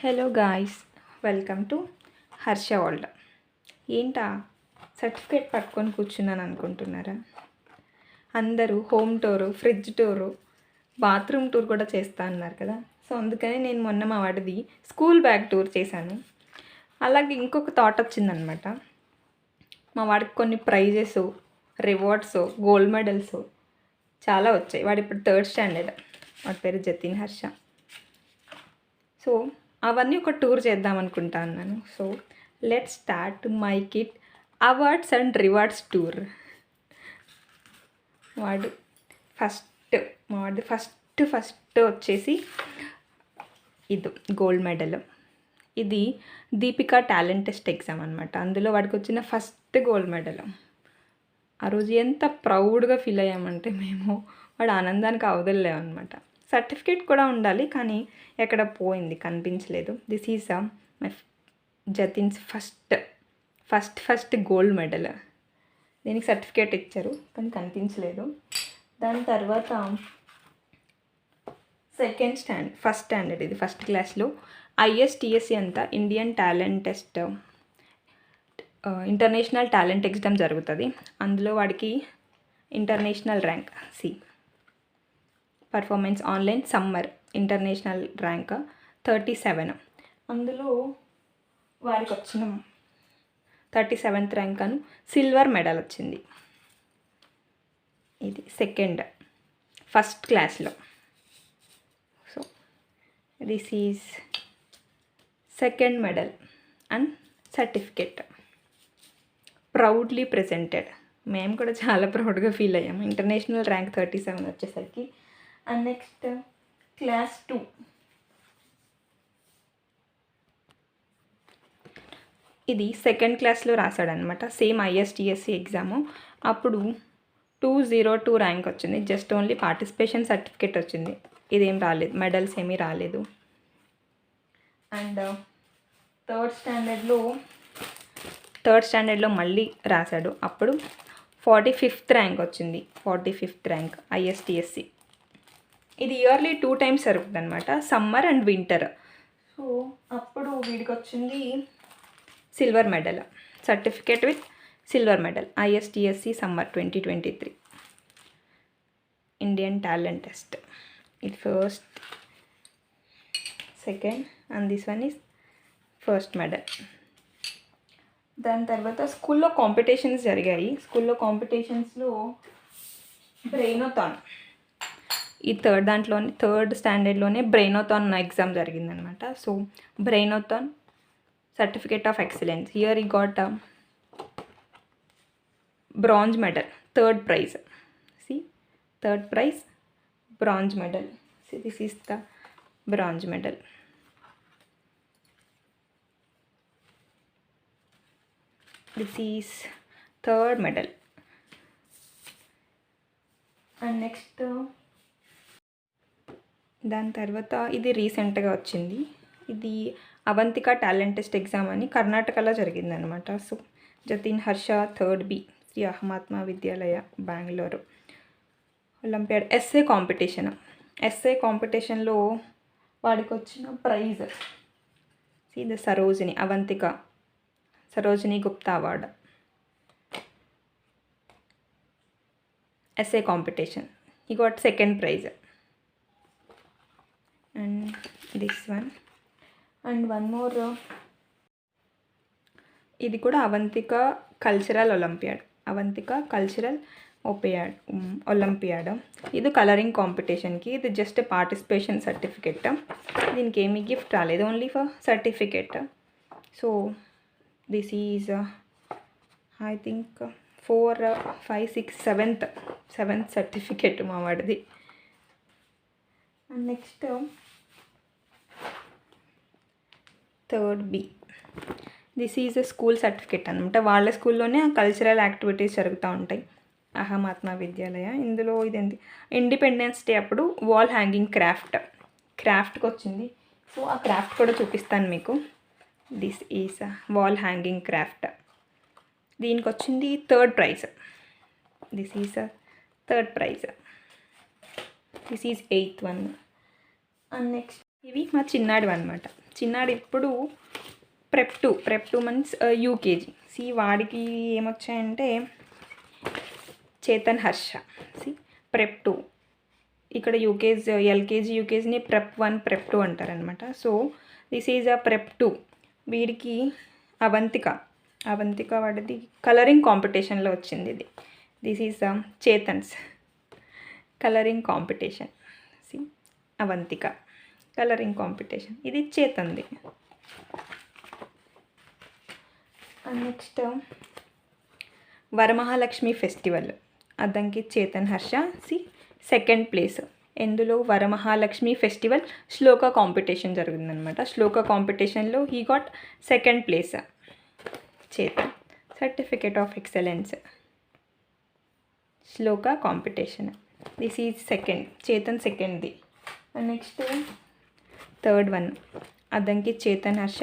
Hello guys, welcome to Harsha world. ఏంటా certificate పట్టుకొని కూర్చున్నాను అనుకుంటున్నారా? అందరూ home tour, fridge tour, bathroom tour కూడా చేస్తా అన్నారు కదా. సో అందుకని నేను మొన్న మా వాడిది స్కూల్ బ్యాగ్ టూర్ చేశాను. అలాగే ఇంకొక థాట్ వచ్చిందనమాట. మా వాడికి కొన్ని ప్రైజెస్, రివార్డ్స్, గోల్డ్ మెడల్స్ చాలా వచ్చాయి. వాడు ఇప్పుడు 3rd స్టాండర్డ్. వాడి పేరు జతిన్ హర్ష. సో అవన్నీ ఒక టూర్ చేద్దాం అనుకుంటా అన్నాను. So let start my kid awards and rewards tour. వాడు ఫస్ట్ వచ్చేసి ఇది గోల్డ్ మెడల్. ఇది దీపికా టాలెంట్ టెస్ట్ ఎగ్జామ్ అనమాట. అందులో వాడికి వచ్చిన ఫస్ట్ గోల్డ్ మెడల్. ఆ రోజు ఎంత ప్రౌడ్గా ఫీల్ అయ్యామంటే మేము, వాడు ఆనందానికి అవదలేమన్నమాట. సర్టిఫికేట్ కూడా ఉండాలి, కానీ ఎక్కడ పోయింది, కనిపించలేదు. This is my Jatin's first gold medal. దీనికి సర్టిఫికేట్ ఇచ్చారు కానీ కనిపించలేదు. దాని తర్వాత ఫస్ట్ స్టాండర్డ్, ఇది ఫస్ట్ క్లాస్లో ISTSC అంతా Indian talent test, international talent exam జరుగుతుంది. అందులో వాడికి international rank C, performance online summer international rank 37. అందులో వారికి వచ్చిన 37th ర్యాంక్ అను సిల్వర్ మెడల్ వచ్చింది. ఇది ఫస్ట్ క్లాస్లో. So this is second medal and certificate, proudly presented. మేము కూడా చాలా ప్రౌడ్గా ఫీల్ అయ్యాము ఇంటర్నేషనల్ ర్యాంక్ 37 వచ్చేసరికి. And next class 2. ఇది సెకండ్ క్లాస్లో రాశాడనమాట. Same ISTSC exam. అప్పుడు 202 ర్యాంక్ వచ్చింది. జస్ట్ ఓన్లీ పార్టిసిపేషన్ సర్టిఫికేట్ వచ్చింది. ఇదేం రాలేదు, మెడల్స్ ఏమీ రాలేదు. అండ్ థర్డ్ స్టాండర్డ్లో మళ్ళీ రాశాడు. అప్పుడు 45th ర్యాంక్ వచ్చింది. 45th rank ISTSC. ఇది ఇయర్లీ 2 times జరుగుతుంది అనమాట, సమ్మర్ అండ్ వింటర్. సో అప్పుడు వీడికి వచ్చింది silver medal, certificate with silver medal, ISTSC summer 2023 Indian talent test. ఇది first, second and this one is first medal. దాని తర్వాత స్కూల్లో కాంపిటీషన్స్ జరిగాయి. స్కూల్లో కాంపిటీషన్స్లో బ్రెయినోథాన్, ఈ థర్డ్ స్టాండర్డ్లోనే బ్రెయినోథాన్ ఎగ్జామ్ జరిగిందనమాట. So Brainothon certificate of excellence. Here he got bronze medal, third prize. Bronze medal. This is the bronze medal. This is third medal. And next దాని తర్వాత ఇది రీసెంట్గా వచ్చింది. ఇది అవంతిక టాలెంట్ టెస్ట్ ఎగ్జామ్ అని కర్ణాటకలో జరిగిందనమాట. So Jatin Harsha 3rd B, Shri Ahamatma Vidyalaya, Bengaluru. Olympiad SA కాంపిటీషన్లో వాడికి వచ్చిన ప్రైజ్ ఇది Sarojini Gupta award. SA competition. He got second prize. And this one and one more, ఇది కూడా అవంతిక కల్చరల్ ఒలింపియాడ్. ఇది కలరింగ్ కాంపిటీషన్కి. ఇది జస్ట్ పార్టిసిపేషన్ సర్టిఫికెట్. దీనికి ఏమీ గిఫ్ట్ రాలేదు, only for certificate. So this is I think 4, 5, 6, 7th certificate మా వాడిది. And next 3rd B. This is school certificate అనమాట. వాళ్ళ స్కూల్లోనే కల్చరల్ యాక్టివిటీస్ జరుగుతూ ఉంటాయి, అహమాత్మ విద్యాలయ. ఇందులో ఇదేంటి, ఇండిపెండెన్స్ డే అప్పుడు వాల్ హ్యాంగింగ్ క్రాఫ్ట్కి వచ్చింది. సో ఆ క్రాఫ్ట్ కూడా చూపిస్తాను మీకు. This is wall hanging craft. దీనికి వచ్చింది 3rd prize. This is 3rd prize. This is 8th one. And next ఇవి మా చిన్నాడు అనమాట. చిన్నాడు ఇప్పుడు ప్రెప్ టూ మంత్స్ యూకేజీ. వాడికి ఏమొచ్చాయంటే చేతన్ హర్ష. ప్రెప్ 2. ఇక్కడ ఎల్కేజీ యూకేజీని ప్రెప్ 1 ప్రెప్ 2 అంటారనమాట. So this is a prep 2. వీడికి అవంతిక వాడిది కలరింగ్ కాంపిటీషన్లో వచ్చింది. This is Chetan's colouring competition. Avantika colouring competition, ఇది చేతంది. Next Varamahalakshmi festival, Addanki Chetan Harsha second place. ఎందులో వరమహాలక్ష్మి ఫెస్టివల్ శ్లోక కాంపిటీషన్ జరిగిందనమాట. శ్లోక కాంపిటీషన్లో he got second place. Chetan certificate of excellence shloka competition. This is second, Chetan సెకండ్ది. Next third one Addanki Chetan Harsha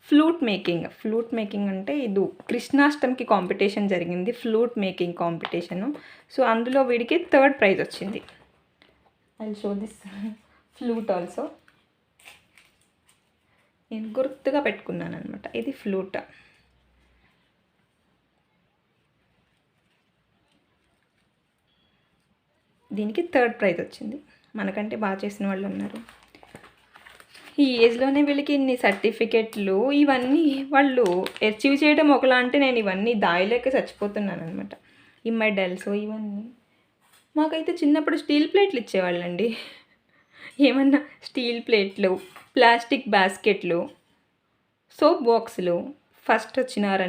flute making అంటే ఇది కృష్ణాష్టమికి కాంపిటీషన్ జరిగింది, ఫ్లూట్ మేకింగ్ కాంపిటీషను. సో అందులో వీడికి థర్డ్ ప్రైజ్ వచ్చింది. I will show this flute also. నేను గుర్తుగా పెట్టుకున్నాను అనమాట. ఇది ఫ్లూట్. దీనికి థర్డ్ ప్రైజ్ వచ్చింది. మనకంటే బాగా చేసిన వాళ్ళు ఉన్నారు. ఈ ఏజ్లోనే వీళ్ళకి ఇన్ని సర్టిఫికెట్లు, ఇవన్నీ వాళ్ళు అచీవ్ చేయడం ఒకలా అంటే నేను ఇవన్నీ దాయలేక చచ్చిపోతున్నాను అనమాట. ఈ మెడల్స్ ఇవన్నీ మాకైతే చిన్నప్పుడు స్టీల్ ప్లేట్లు ఇచ్చేవాళ్ళండి. ఏమన్నా స్టీల్ ప్లేట్లు, ప్లాస్టిక్ బాస్కెట్లు, సోప్ బాక్సులు. ఫస్ట్ వచ్చినారని